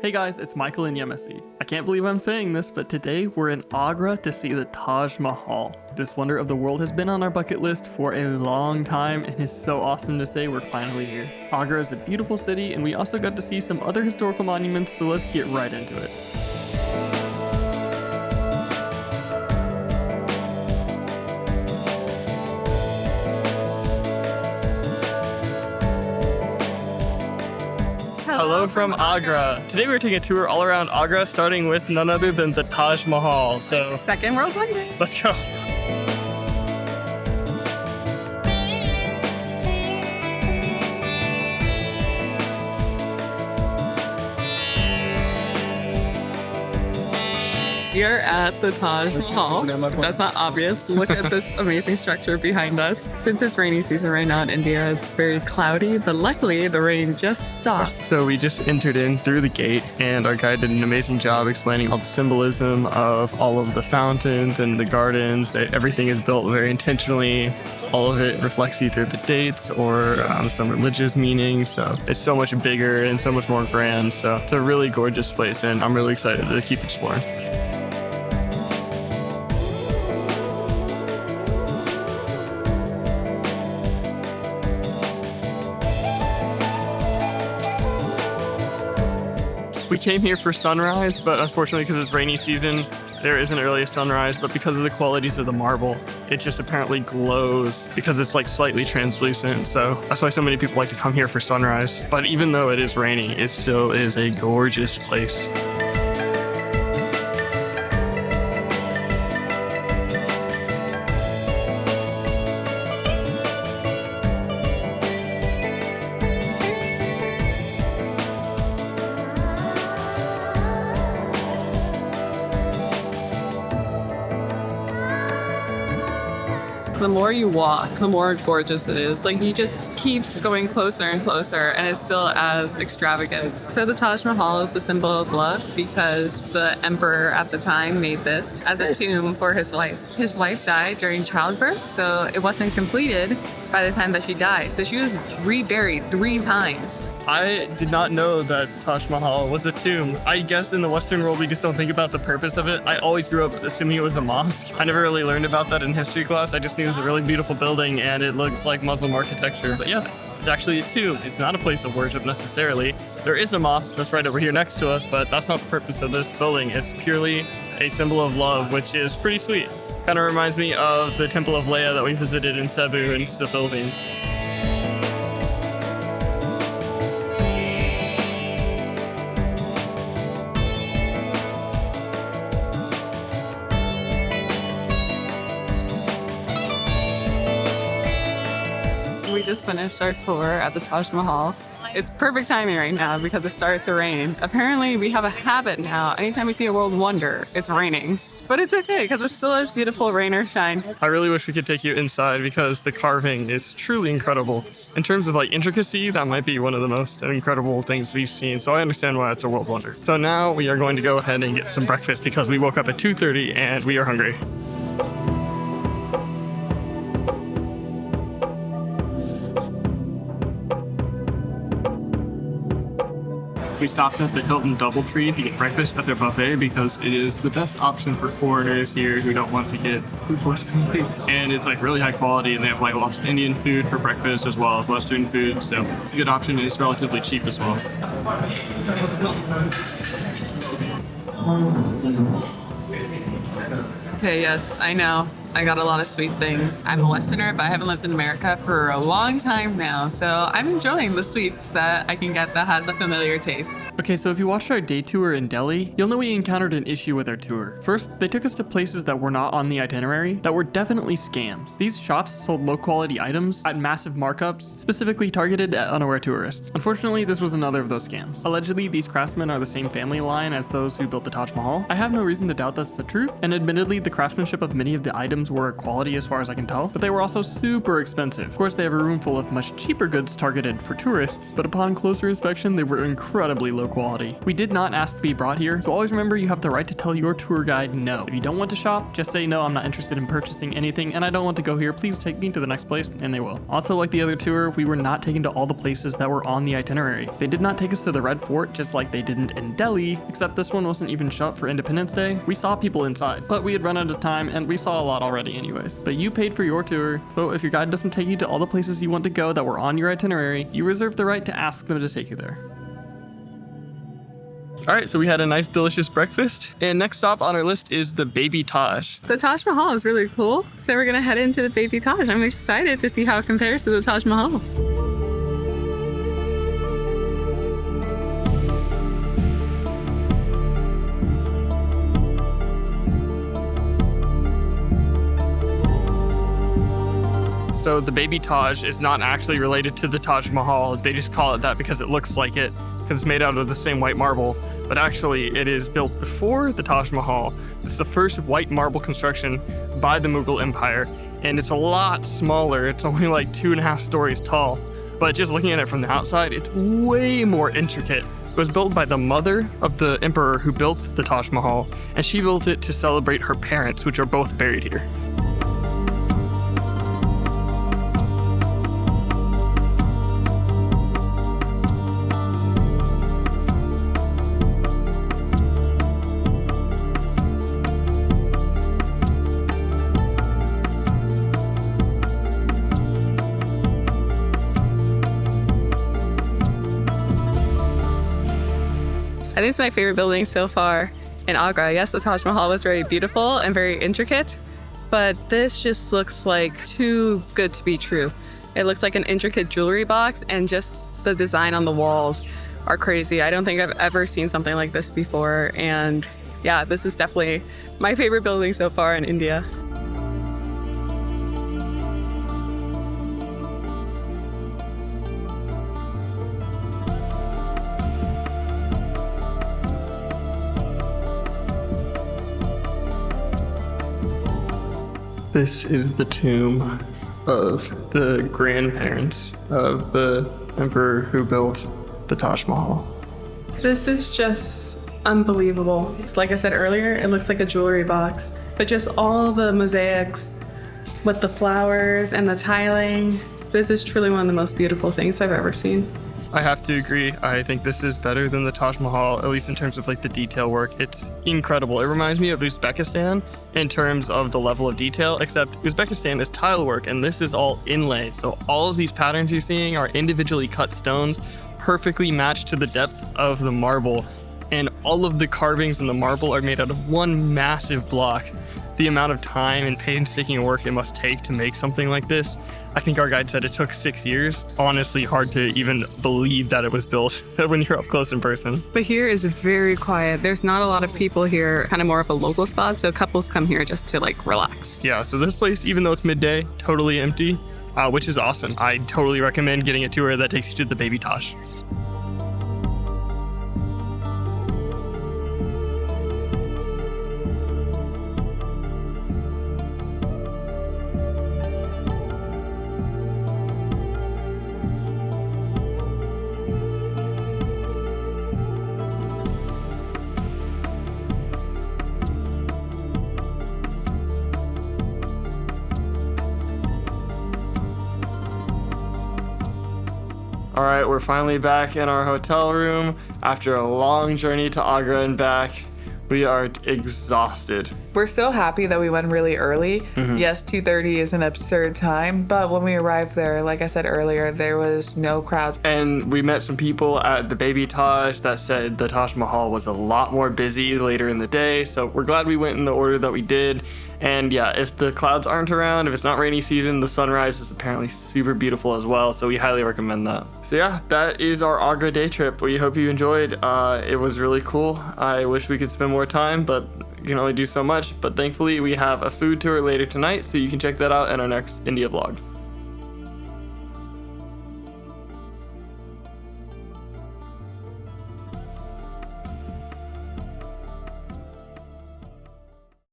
Hey guys, it's Michael and Yemisi. I can't believe I'm saying this, but today we're in Agra to see the Taj Mahal. This wonder of the world has been on our bucket list for a long time and it's so awesome to say we're finally here. Agra is a beautiful city and we also got to see some other historical monuments, so let's get right into it. Hello from Agra. Today we're taking a tour all around Agra, starting with none other than the Taj Mahal. So, second world wonder. Let's go. We are at the Taj Mahal. That's not obvious. Look at this amazing structure behind us. Since it's rainy season right now in India, it's very cloudy, but luckily the rain just stopped. So we just entered in through the gate and our guide did an amazing job explaining all the symbolism of all of the fountains and the gardens. Everything is built very intentionally. All of it reflects either the dates or some religious meaning. So it's so much bigger and so much more grand. So it's a really gorgeous place and I'm really excited to keep exploring. We came here for sunrise, but unfortunately because it's rainy season, there isn't really a sunrise, but because of the qualities of the marble, it just apparently glows because it's like slightly translucent. So that's why so many people like to come here for sunrise. But even though it is rainy, it still is a gorgeous place. The more you walk, the more gorgeous it is. Like, you just keep going closer and closer, and it's still as extravagant. So the Taj Mahal is the symbol of love because the emperor at the time made this as a tomb for his wife. His wife died during childbirth, so it wasn't completed by the time that she died. So she was reburied 3 times. I did not know that Taj Mahal was a tomb. I guess in the Western world, we just don't think about the purpose of it. I always grew up assuming it was a mosque. I never really learned about that in history class. I just knew it was a really beautiful building and it looks like Muslim architecture. But yeah, it's actually a tomb. It's not a place of worship necessarily. There is a mosque that's right over here next to us, but that's not the purpose of this building. It's purely a symbol of love, which is pretty sweet. Kind of reminds me of the Temple of Leia that we visited in Cebu in the Philippines. We just finished our tour at the Taj Mahal. It's perfect timing right now because it started to rain. Apparently, we have a habit now. Anytime we see a world wonder, it's raining. But it's okay because it still is beautiful, rain or shine. I really wish we could take you inside because the carving is truly incredible. In terms of like intricacy, that might be one of the most incredible things we've seen. So I understand why it's a world wonder. So now we are going to go ahead and get some breakfast because we woke up at 2:30 and we are hungry. We stopped at the Hilton Doubletree to get breakfast at their buffet because it is the best option for foreigners here who don't want to get food poisoning. And it's like really high quality and they have like lots of Indian food for breakfast as well as Western food. So it's a good option and it's relatively cheap as well. Okay, yes, I know. I got a lot of sweet things. I'm a Westerner, but I haven't lived in America for a long time now, so I'm enjoying the sweets that I can get that has a familiar taste. Okay, so if you watched our day tour in Delhi, you'll know we encountered an issue with our tour. First, they took us to places that were not on the itinerary that were definitely scams. These shops sold low-quality items at massive markups, specifically targeted at unaware tourists. Unfortunately, this was another of those scams. Allegedly, these craftsmen are the same family line as those who built the Taj Mahal. I have no reason to doubt that's the truth, and admittedly, the craftsmanship of many of the items stones were quality as far as I can tell, but they were also super expensive. Of course, they have a room full of much cheaper goods targeted for tourists, but upon closer inspection, they were incredibly low quality. We did not ask to be brought here, so always remember you have the right to tell your tour guide no. If you don't want to shop, just say no, I'm not interested in purchasing anything, and I don't want to go here, please take me to the next place, and they will. Also, like the other tour, we were not taken to all the places that were on the itinerary. They did not take us to the Red Fort, just like they didn't in Delhi, except this one wasn't even shut for Independence Day. We saw people inside, but we had run out of time, and we saw a lot already anyways. But you paid for your tour, so if your guide doesn't take you to all the places you want to go that were on your itinerary, you reserve the right to ask them to take you there. All right, so we had a nice, delicious breakfast. And next stop on our list is the Baby Taj. The Taj Mahal is really cool. So we're gonna head into the Baby Taj. I'm excited to see how it compares to the Taj Mahal. So the Baby Taj is not actually related to the Taj Mahal. They just call it that because it looks like it, because it's made out of the same white marble. But actually, it is built before the Taj Mahal. It's the first white marble construction by the Mughal Empire, and it's a lot smaller. It's only like 2.5 stories tall. But just looking at it from the outside, it's way more intricate. It was built by the mother of the emperor who built the Taj Mahal, and she built it to celebrate her parents, which are both buried here. I think it's my favorite building so far in Agra. Yes, the Taj Mahal was very beautiful and very intricate, but this just looks like too good to be true. It looks like an intricate jewelry box, and just the design on the walls are crazy. I don't think I've ever seen something like this before, and yeah, this is definitely my favorite building so far in India. This is the tomb of the grandparents of the emperor who built the Taj Mahal. This is just unbelievable. It's like I said earlier, it looks like a jewelry box, but just all the mosaics with the flowers and the tiling. This is truly one of the most beautiful things I've ever seen. I have to agree. I think this is better than the Taj Mahal, at least in terms of like the detail work. It's incredible. It reminds me of Uzbekistan in terms of the level of detail, except Uzbekistan is tile work and this is all inlay. So all of these patterns you're seeing are individually cut stones, perfectly matched to the depth of the marble. And all of the carvings in the marble are made out of one massive block. The amount of time and painstaking work it must take to make something like this, I think our guide said it took 6 years. Honestly, hard to even believe that it was built when you're up close in person. But here is very quiet. There's not a lot of people here, kind of more of a local spot, so couples come here just to like relax. Yeah, so this place, even though it's midday, totally empty, which is awesome. I totally recommend getting a tour that takes you to the Baby Taj. All right, we're finally back in our hotel room after a long journey to Agra and back. We are exhausted. We're so happy that we went really early. Yes, 2:30 is an absurd time, but when we arrived there, like I said earlier, there was no crowds. And we met some people at the Baby Taj that said the Taj Mahal was a lot more busy later in the day, so we're glad we went in the order that we did. And yeah, if the clouds aren't around, if it's not rainy season, the sunrise is apparently super beautiful as well, so we highly recommend that. So yeah, that is our Agra day trip. We hope you enjoyed. It was really cool. I wish we could spend more time, but you can only do so much. But thankfully we have a food tour later tonight, so you can check that out in our next India vlog.